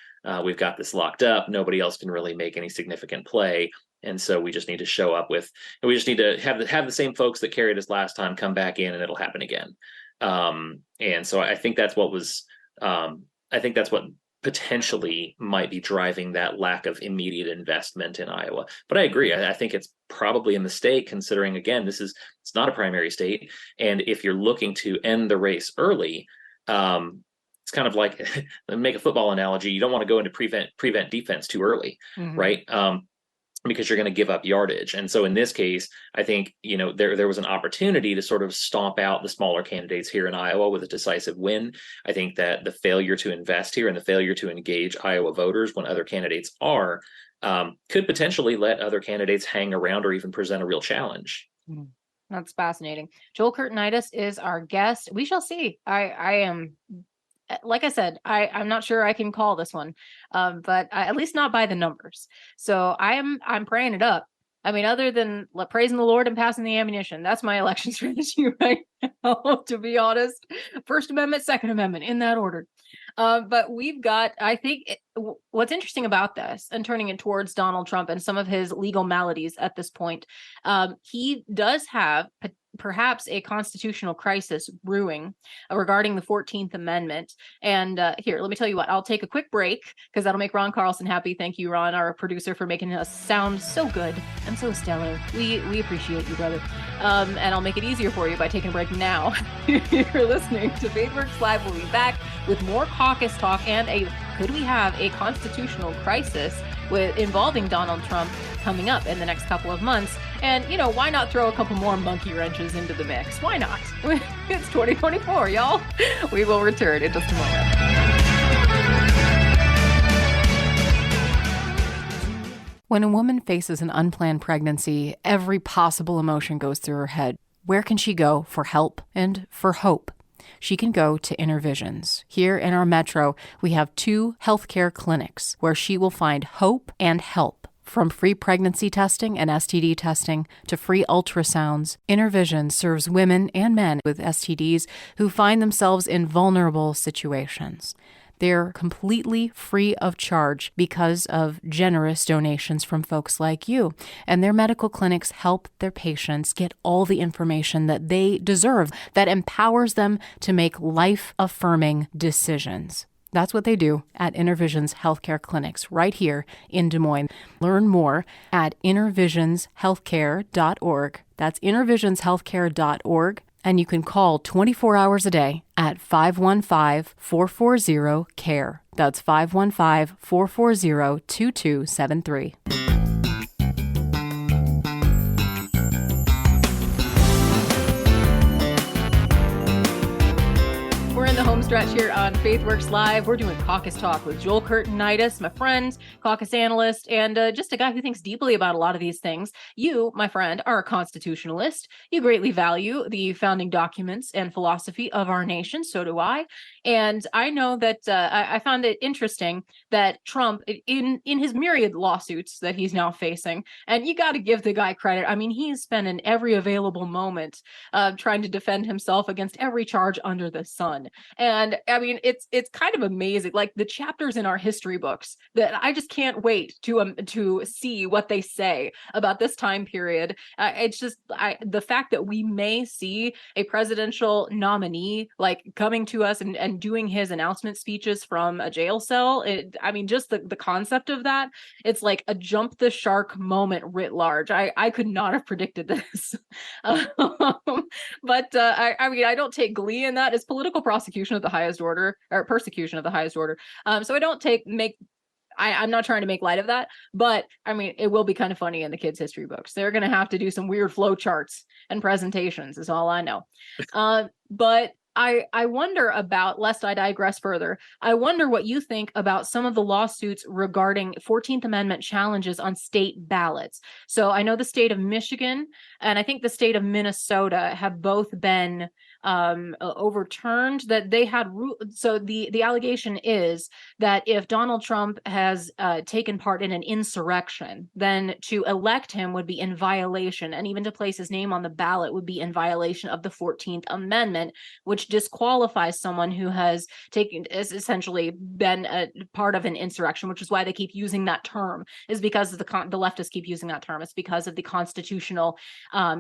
We've got this locked up. Nobody else can really make any significant play. And so we just need to show up we just need to have the same folks that carried us last time come back in, and it'll happen again. And so I think that's what potentially might be driving that lack of immediate investment in Iowa. But I agree. I think it's probably a mistake, considering, again, it's not a primary state. And if you're looking to end the race early, it's kind of like, make a football analogy. You don't want to go into prevent defense too early, right? Because you're going to give up yardage. And so in this case, I think, there was an opportunity to sort of stomp out the smaller candidates here in Iowa with a decisive win. I think that the failure to invest here and the failure to engage Iowa voters when other candidates are, could potentially let other candidates hang around or even present a real challenge. That's fascinating. Joel Kurtinitis is our guest. We shall see. I am, like I said, I'm not sure I can call this one, but at least not by the numbers. So I'm praying it up. I mean, other than praising the Lord and passing the ammunition, that's my election strategy right now, to be honest. First Amendment, Second Amendment, in that order. But we've got, I think, what's interesting about this and turning it towards Donald Trump and some of his legal maladies at this point, he does have perhaps a constitutional crisis brewing regarding the 14th Amendment. And here, let me tell you what, I'll take a quick break because that'll make Ron Carlson happy. Thank you, Ron, our producer, for making us sound so good and so stellar. We appreciate you, brother. And I'll make it easier for you by taking a break now. You're listening to FaithWorks Live. We'll be back with more caucus talk and could we have a constitutional crisis involving Donald Trump coming up in the next couple of months? And, why not throw a couple more monkey wrenches into the mix? Why not? It's 2024, y'all. We will return in just a moment. When a woman faces an unplanned pregnancy, every possible emotion goes through her head. Where can she go for help and for hope? She can go to Intervisions. Here in our metro, we have 2 healthcare clinics where she will find hope and help. From free pregnancy testing and STD testing to free ultrasounds, Intervision serves women and men with STDs who find themselves in vulnerable situations. They're completely free of charge because of generous donations from folks like you. And their medical clinics help their patients get all the information that they deserve that empowers them to make life-affirming decisions. That's what they do at Intervisions Healthcare Clinics right here in Des Moines. Learn more at intervisionshealthcare.org. That's intervisionshealthcare.org. And you can call 24 hours a day at 515-440-CARE. That's 515-440-2273. We're in the home stretch here on FaithWorks Live. We're doing Caucus Talk with Joel Kurtinitis, my friend, caucus analyst, and just a guy who thinks deeply about a lot of these things. You, my friend, are a constitutionalist. You greatly value the founding documents and philosophy of our nation. So do I. And I know that I found it interesting that Trump, in his myriad lawsuits that he's now facing, and you got to give the guy credit. I mean, he's spending every available moment trying to defend himself against every charge under the sun. And I mean, it's kind of amazing, like the chapters in our history books that I just can't wait to see what they say about this time period. It's just the fact that we may see a presidential nominee like coming to us and doing his announcement speeches from a jail cell. I mean, just the concept of that, it's like a jump the shark moment writ large. I could not have predicted this. But I mean, I don't take glee in that. It's political prosecution of the highest order, or persecution of the highest order. So I don't I'm not trying to make light of that, but I mean, it will be kind of funny in the kids' history books. They're going to have to do some weird flow charts and presentations is all I know. But I wonder about, lest I digress further, I wonder what you think about some of the lawsuits regarding 14th Amendment challenges on state ballots. So I know the state of Michigan and I think the state of Minnesota have both been overturned, that they had so the allegation is that if Donald Trump has taken part in an insurrection, then to elect him would be in violation, and even to place his name on the ballot would be in violation of the 14th Amendment, which disqualifies someone who has essentially been a part of an insurrection, which is why they keep using that term, is because of the leftists keep using that term. It's because of the constitutional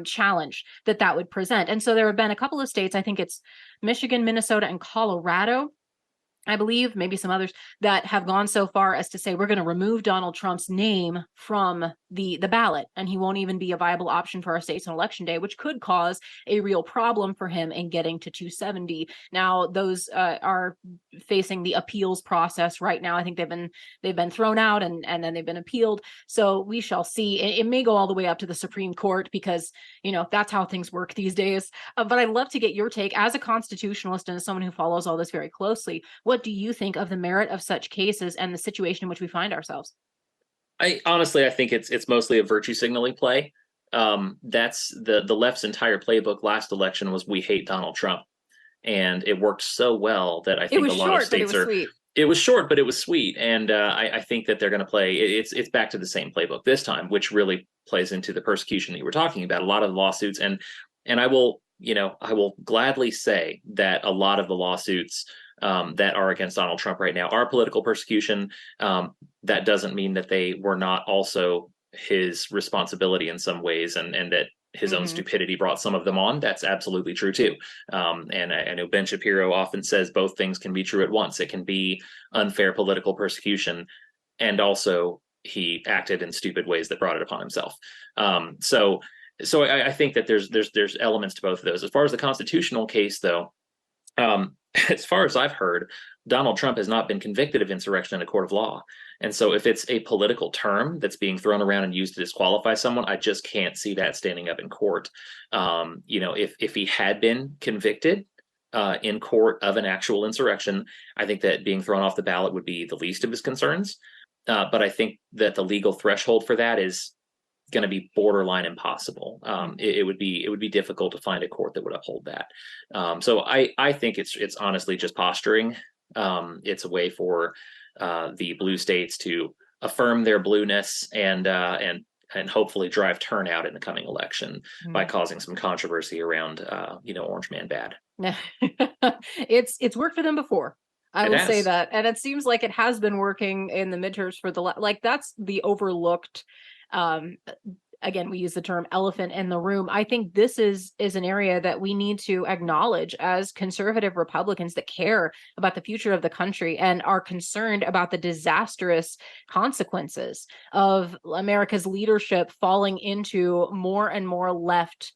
challenge that would present. And so there have been a couple of states, I think it's Michigan, Minnesota, and Colorado, I believe, maybe some others, that have gone so far as to say we're going to remove Donald Trump's name from the ballot, and he won't even be a viable option for our states on election day, which could cause a real problem for him in getting to 270. Now, those are facing the appeals process right now. I think they've been thrown out and then they've been appealed. So we shall see. It may go all the way up to the Supreme Court because, that's how things work these days. But I'd love to get your take as a constitutionalist and as someone who follows all this very closely. What do you think of the merit of such cases and the situation in which we find ourselves? I think it's mostly a virtue signaling play. That's the left's entire playbook last election was we hate Donald Trump, and it worked so well that I think a lot of states are. Sweet. It was short, but it was sweet, and I think that they're going to play. It's back to the same playbook this time, which really plays into the persecution that you were talking about. A lot of the lawsuits, and I will gladly say that a lot of the lawsuits that are against Donald Trump right now are political persecution. That doesn't mean that they were not also his responsibility in some ways, and that his own stupidity brought some of them on. That's absolutely true too. And I know Ben Shapiro often says both things can be true at once. It can be unfair political persecution, and also he acted in stupid ways that brought it upon himself. So I think that there's elements to both of those. As far as the constitutional case, though, as far as I've heard, Donald Trump has not been convicted of insurrection in a court of law. And so if it's a political term that's being thrown around and used to disqualify someone, I just can't see that standing up in court. If he had been convicted in court of an actual insurrection, I think that being thrown off the ballot would be the least of his concerns. But I think that the legal threshold for that is going to be borderline impossible. It would be difficult to find a court that would uphold that. So I think it's honestly just posturing. It's a way for the blue states to affirm their blueness and hopefully drive turnout in the coming election by causing some controversy around Orange Man bad. It's worked for them before. I will say that, and it seems like it has been working in the midterms for that's the overlooked. Again, we use the term elephant in the room. I think this is an area that we need to acknowledge as conservative Republicans that care about the future of the country and are concerned about the disastrous consequences of America's leadership falling into more and more left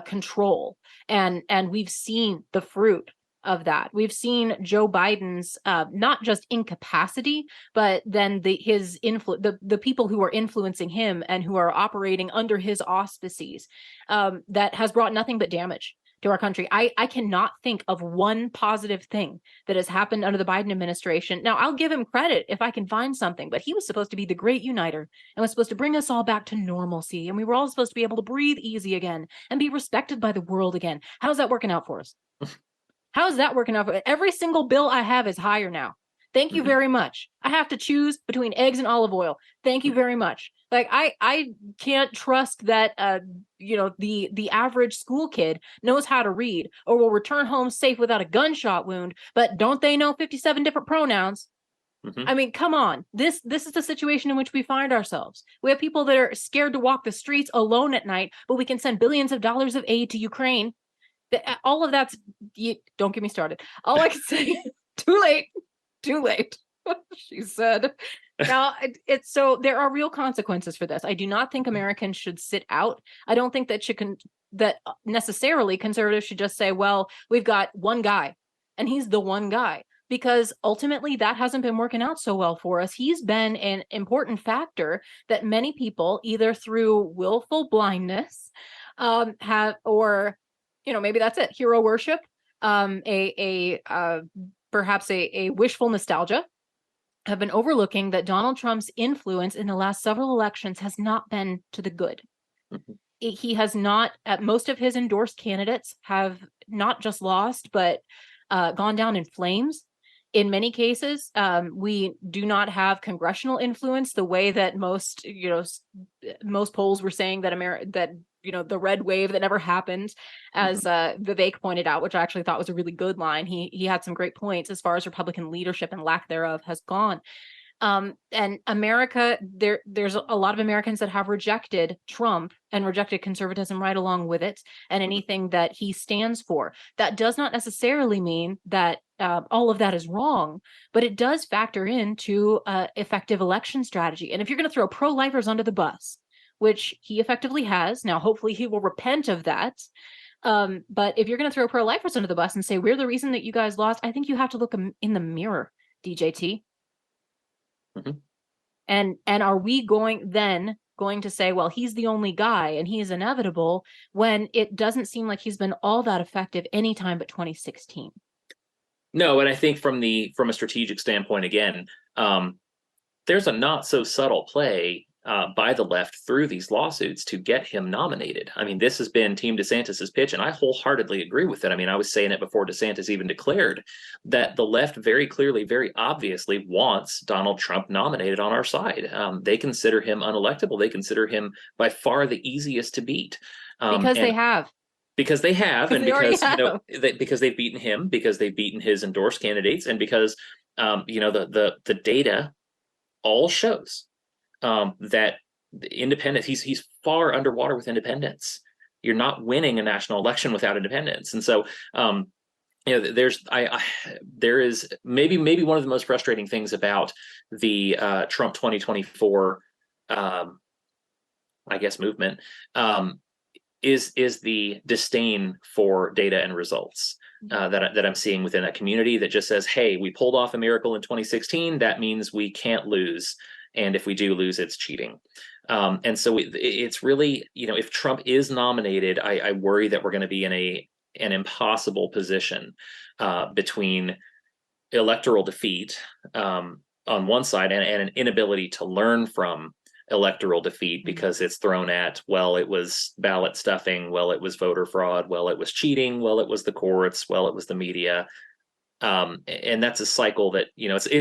control. And we've seen the fruit of that. We've seen Joe Biden's not just incapacity, but then the people who are influencing him and who are operating under his auspices that has brought nothing but damage to our country. I cannot think of one positive thing that has happened under the Biden administration. Now, I'll give him credit if I can find something, but he was supposed to be the great uniter and was supposed to bring us all back to normalcy. And we were all supposed to be able to breathe easy again and be respected by the world again. How's that working out for us? How's that working out? Every single bill I have is higher now. Thank you very much. I have to choose between eggs and olive oil. Thank you very much. Like I can't trust that the average school kid knows how to read or will return home safe without a gunshot wound, but don't they know 57 different pronouns? I mean, come on. This is the situation in which we find ourselves. We have people that are scared to walk the streets alone at night, but we can send billions of dollars of aid to Ukraine. All of that's, don't get me started. All I can say, too late, she said. Now, so there are real consequences for this. I do not think Americans should sit out. I don't think that necessarily conservatives should just say, well, we've got one guy and he's the one guy, because ultimately that hasn't been working out so well for us. He's been an important factor that many people, either through willful blindness, maybe that's it, hero worship, perhaps a wishful nostalgia, have been overlooking that Donald Trump's influence in the last several elections has not been to the good. He has not, most of his endorsed candidates have not just lost, but gone down in flames. In many cases, we do not have congressional influence the way that most polls were saying that the red wave that never happened, as Vivek pointed out, which I actually thought was a really good line. He had some great points as far as Republican leadership and lack thereof has gone. And America, there's a lot of Americans that have rejected Trump and rejected conservatism right along with it and anything that he stands for. That does not necessarily mean that all of that is wrong, but it does factor into effective election strategy. And if you're going to throw pro-lifers under the bus, which he effectively has, now hopefully he will repent of that. But if you're going to throw pro-lifers under the bus and say, we're the reason that you guys lost, I think you have to look in the mirror, DJT. And are we going to say, well, he's the only guy and he's inevitable, when it doesn't seem like he's been all that effective anytime but 2016? No, and I think from a strategic standpoint, again, there's a not so subtle play by the left through these lawsuits to get him nominated. I mean, this has been Team DeSantis's pitch, and I wholeheartedly agree with it. I mean, I was saying it before DeSantis even declared that the left very clearly, very obviously wants Donald Trump nominated on our side. They consider him unelectable. They consider him by far the easiest to beat. Because they have. Because they have, and They already because have. because they've beaten him, because they've beaten his endorsed candidates, and because the data all shows that the independence, he's far underwater with independents. You're not winning a national election without independents. And so there is maybe one of the most frustrating things about the Trump 2024 movement is the disdain for data and results that I'm seeing within that community, that just says, hey, we pulled off a miracle in 2016. That means we can't lose. And if we do lose, it's cheating. And so it's really, if Trump is nominated, I worry that we're going to be in an impossible position between electoral defeat on one side and an inability to learn from electoral defeat, because it's thrown at, well, it was ballot stuffing, well, it was voter fraud, well, it was cheating, well, it was the courts, well, it was the media. And that's a cycle that,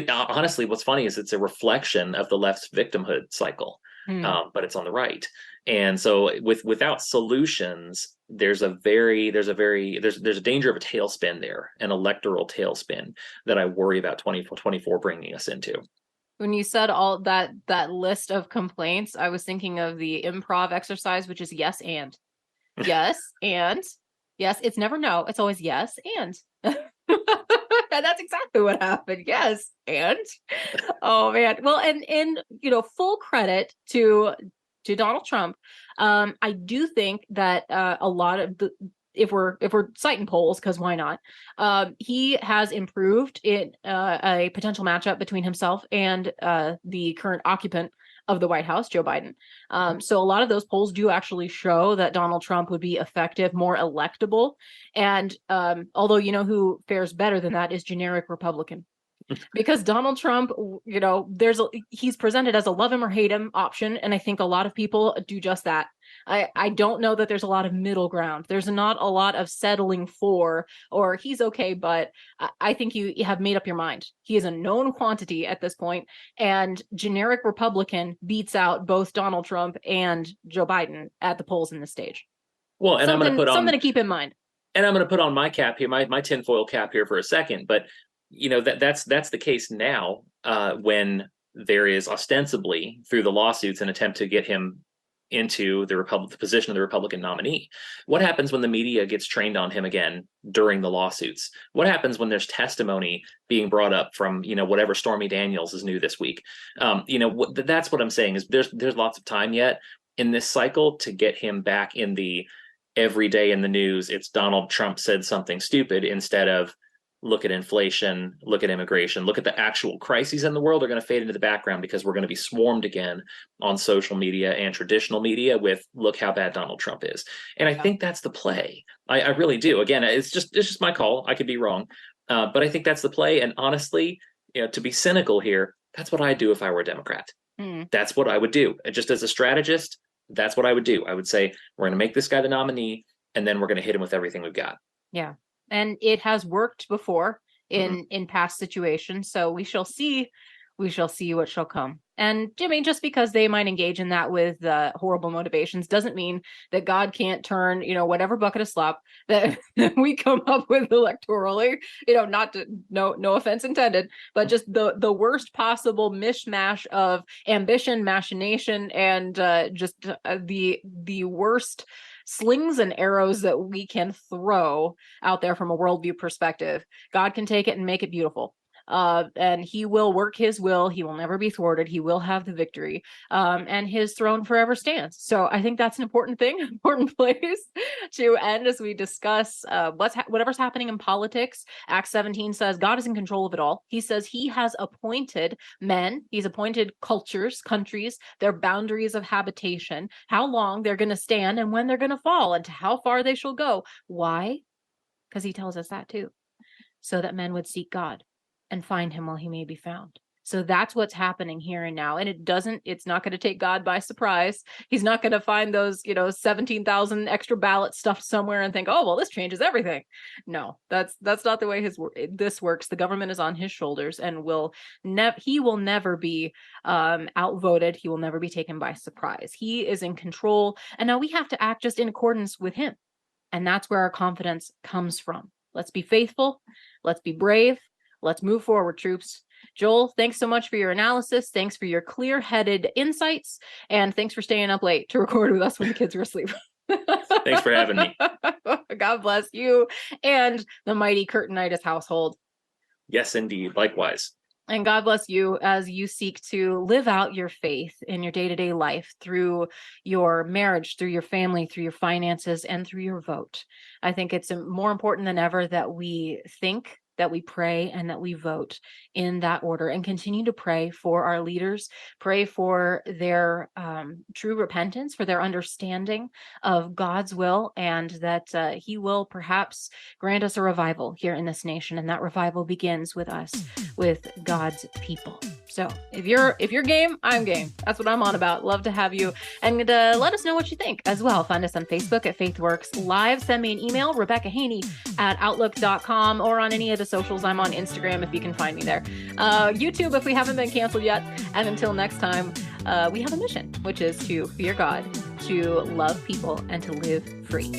honestly, what's funny is it's a reflection of the left's victimhood cycle, but it's on the right. And so without solutions, there's a danger of a tailspin there, an electoral tailspin that I worry about 2024 bringing us into. When you said all that list of complaints, I was thinking of the improv exercise, which is yes and. Yes and. Yes, it's never no. It's always yes and. And that's exactly what happened. Yes and. Oh man. Well, and full credit to Donald Trump. I do think that a lot of the, if we're citing polls, because why not? He has improved in a potential matchup between himself and the current occupant of the White House, Joe Biden. So a lot of those polls do actually show that Donald Trump would be effective, more electable. And although who fares better than that is generic Republican. Because Donald Trump, he's presented as a love him or hate him option. And I think a lot of people do just that. I don't know that there's a lot of middle ground. There's not a lot of settling for, or he's okay, but I think you have made up your mind. He is a known quantity at this point, and generic Republican beats out both Donald Trump and Joe Biden at the polls in this stage. Well, and I'm going to put on something to keep in mind. And I'm going to put on my cap here, my tinfoil cap here for a second, but that's the case now when there is ostensibly, through the lawsuits, an attempt to get him into the position of the Republican nominee. What happens when the media gets trained on him again during the lawsuits? What happens when there's testimony being brought up from whatever Stormy Daniels is new this week? That's what I'm saying is there's lots of time yet in this cycle to get him back in the every day in the news. It's Donald Trump said something stupid, instead of look at inflation, look at immigration, look at the actual crises in the world are going to fade into the background, because we're going to be swarmed again on social media and traditional media with look how bad Donald Trump is. And I think that's the play. I really do. Again, it's just my call. I could be wrong. But I think that's the play. And honestly, to be cynical here, that's what I'd do if I were a Democrat. That's what I would do. Just as a strategist, that's what I would do. I would say, we're going to make this guy the nominee, and then we're going to hit him with everything we've got. Yeah. And it has worked before in past situations. So we shall see what shall come. And Jimmy, just because they might engage in that with horrible motivations doesn't mean that God can't turn, whatever bucket of slop that we come up with electorally, no offense intended, but just the worst possible mishmash of ambition, machination, and just the worst slings and arrows that we can throw out there from a worldview perspective. God can take it and make it beautiful. And he will work his will. He will never be thwarted. He will have the victory. And his throne forever stands. So I think that's an important thing, important place to end as we discuss whatever's happening in politics. Acts 17 says God is in control of it all. He says he has appointed men. He's appointed cultures, countries, their boundaries of habitation, how long they're going to stand and when they're going to fall, and to how far they shall go. Why? Because he tells us that too, so that men would seek God and find him while he may be found. So that's what's happening here and now. And it's not going to take God by surprise. He's not going to find those, 17,000 extra ballots stuffed somewhere and think, oh, well, this changes everything. No, that's not the way this works. The government is on his shoulders and he will never be outvoted. He will never be taken by surprise. He is in control. And now we have to act just in accordance with him. And that's where our confidence comes from. Let's be faithful. Let's be brave. Let's move forward, troops. Joel, thanks so much for your analysis. Thanks for your clear-headed insights. And thanks for staying up late to record with us when the kids were asleep. Thanks for having me. God bless you and the mighty Kurtinitis household. Yes, indeed. Likewise. And God bless you as you seek to live out your faith in your day-to-day life through your marriage, through your family, through your finances, and through your vote. I think it's more important than ever that we think, that we pray, and that we vote in that order, and continue to pray for our leaders, pray for their true repentance, for their understanding of God's will, and that he will perhaps grant us a revival here in this nation. And that revival begins with us, with God's people. So if you're game, I'm game. That's what I'm on about. Love to have you. And let us know what you think as well. Find us on Facebook at FaithWorks Live. Send me an email, RebeccaHaney@outlook.com, or on any of the socials. I'm on Instagram if you can find me there. YouTube if we haven't been canceled yet. And until next time, we have a mission, which is to fear God, to love people, and to live free.